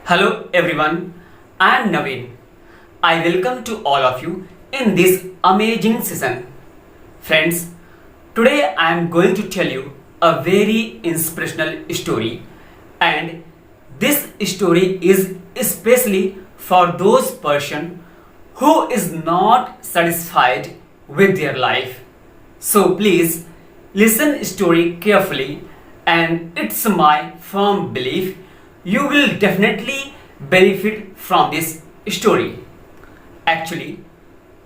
Hello everyone, I am Naveen. I welcome to all of you in this amazing session. Friends, today I am going to tell you a very inspirational story, and this story is especially for those person who is not satisfied with their life. So please listen story carefully, and it's my firm belief you will definitely benefit from this story. Actually,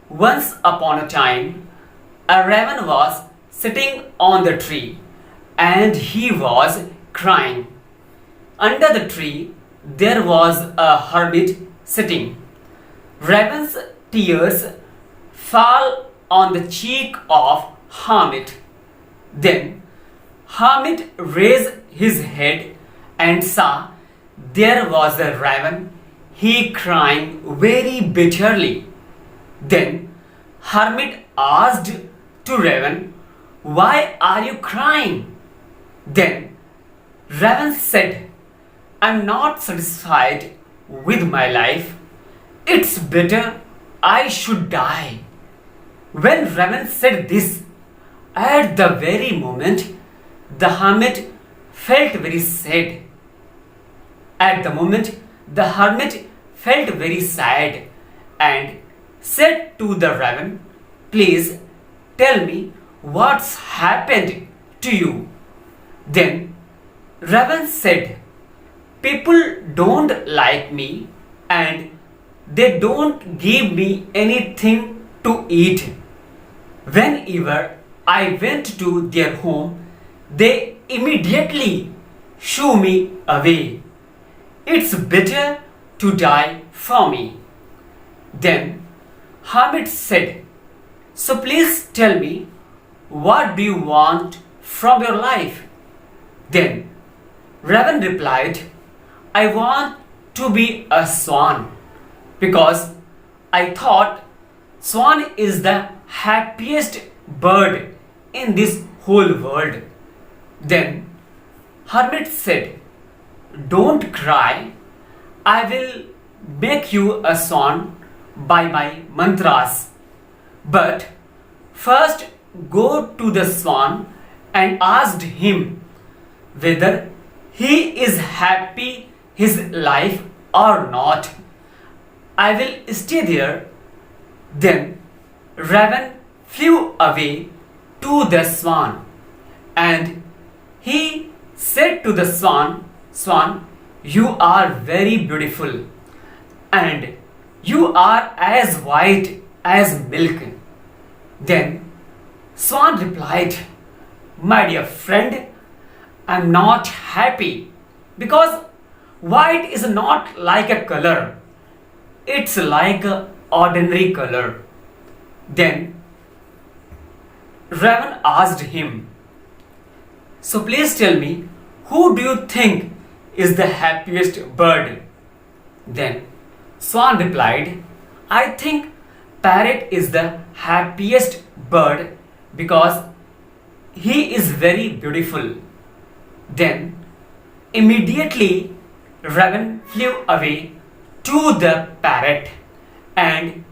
once upon a time, a raven was sitting on the tree and he was crying. Under the tree, there was a hermit sitting. Raven's tears fall on the cheek of hermit. Then hermit raised his head and saw there was a raven, he crying very bitterly. Then hermit asked to raven, "Why are you crying?" Then raven said, "I'm not satisfied with my life. It's better I should die." When raven said this, at the very moment, the hermit felt very sad. At the moment, the hermit felt very sad and said to the raven, "Please tell me what's happened to you." Then raven said, "People don't like me and they don't give me anything to eat. Whenever I went to their home, they immediately shoo me away. It's better to die for me." Then hermit said, "So please tell me, what do you want from your life?" Then raven replied, "I want to be a swan because I thought swan is the happiest bird in this whole world." Then hermit said, "Don't cry. I will make you a swan by my mantras. But first go to the swan and ask him whether he is happy his life or not. I will stay there." Then raven flew away to the swan, and he said to the swan, "Swan, you are very beautiful and you are as white as milk." Then swan replied, "My dear friend, I am not happy because white is not like a color. It's like an ordinary color." Then raven asked him, "So please tell me, who do you think is the happiest bird?" Then swan replied, "I think parrot is the happiest bird because he is very beautiful." Then immediately raven flew away to the parrot, and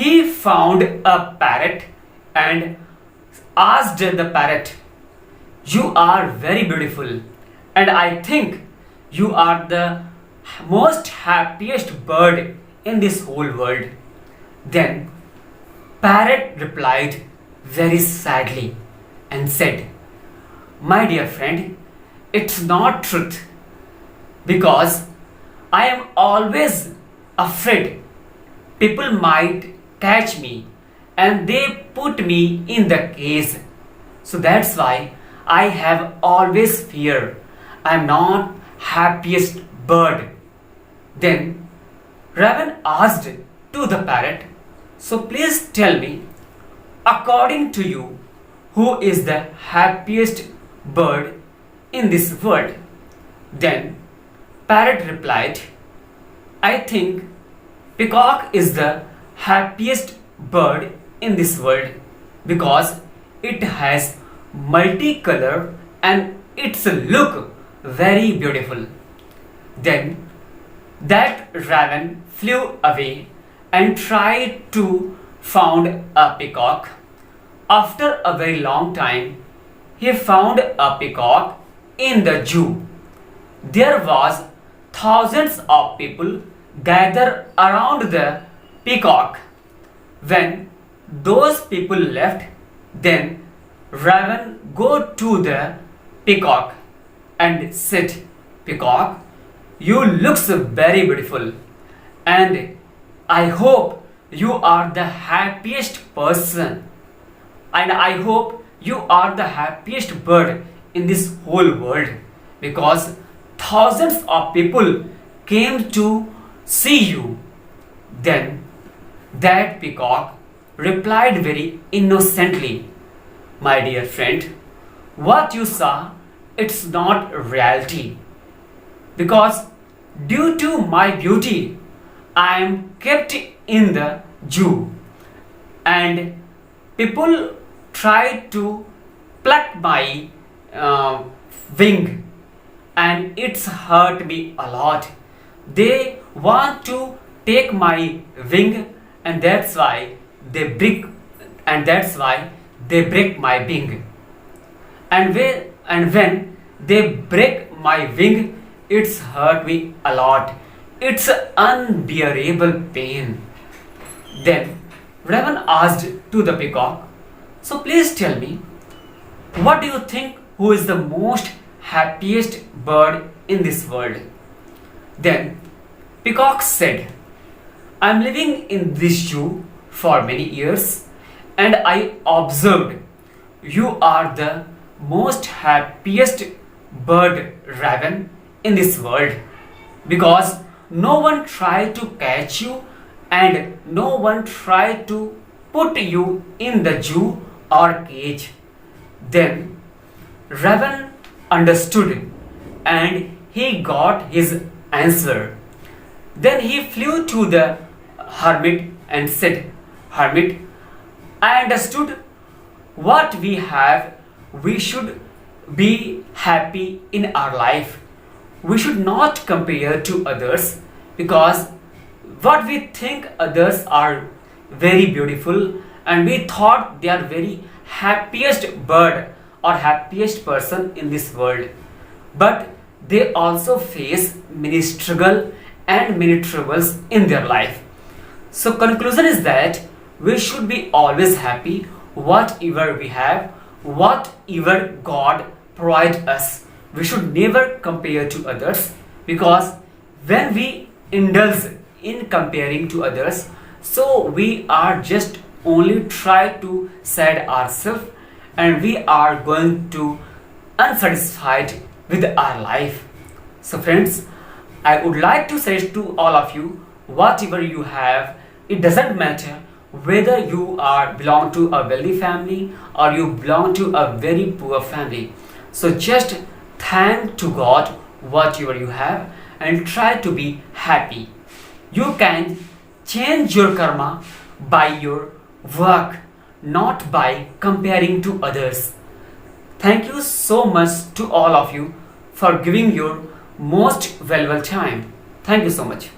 he found a parrot and asked the parrot, "You are very beautiful and I think you are the most happiest bird in this whole world." Then parrot replied very sadly and said, "My dear friend, it's not truth because I am always afraid people might catch me and they put me in the cage. So that's why I have always fear. I am not happiest bird." Then raven asked to the parrot, "So please tell me, according to you, who is the happiest bird in this world?" Then parrot replied, "I think peacock is the happiest bird in this world because it has multicolor and its look very beautiful." Then That raven flew away and tried to find a peacock. After a very long time, he found a peacock in the zoo. There was thousands of people gathered around the peacock. When those people left, then raven go to the peacock and said, "Peacock, you looks very beautiful, and I hope you are the happiest person, and I hope you are the happiest bird in this whole world, because thousands of people came to see you." Then that peacock replied very innocently, "My dear friend, what you saw, it's not reality, because due to my beauty I am kept in the zoo, and people try to pluck my wing, and it's hurt me a lot. They want to take my wing, and that's why they break my wing. And when they break my wing, it's hurt me a lot. It's unbearable pain." Then raven asked to the peacock, "So please tell me, what do you think, who is the most happiest bird in this world?" Then peacock said, "I'm living in this zoo for many years, and I observed you are the most happiest bird, raven, in this world, because no one tried to catch you, and no one tried to put you in the zoo or cage." Then raven understood, and he got his answer. Then he flew to the hermit and said, "Hermit, I understood what we have. We should be happy in our life. We should not compare to others, because what we think others are very beautiful, and we thought they are very happiest bird or happiest person in this world, but they also face many struggle and many troubles in their life." So conclusion is that we should be always happy whatever we have, whatever God provide us. We should never compare to others, because when we indulge in comparing to others, so we are just only try to sad ourselves, and we are going to unsatisfied with our life. So friends, I would like to say to all of you, whatever you have, it doesn't matter whether you are belong to a wealthy family or you belong to a very poor family. So just thank to God whatever you have, and try to be happy. You can change your karma by your work, not by comparing to others. Thank you so much to all of you for giving your most valuable time. Thank you so much.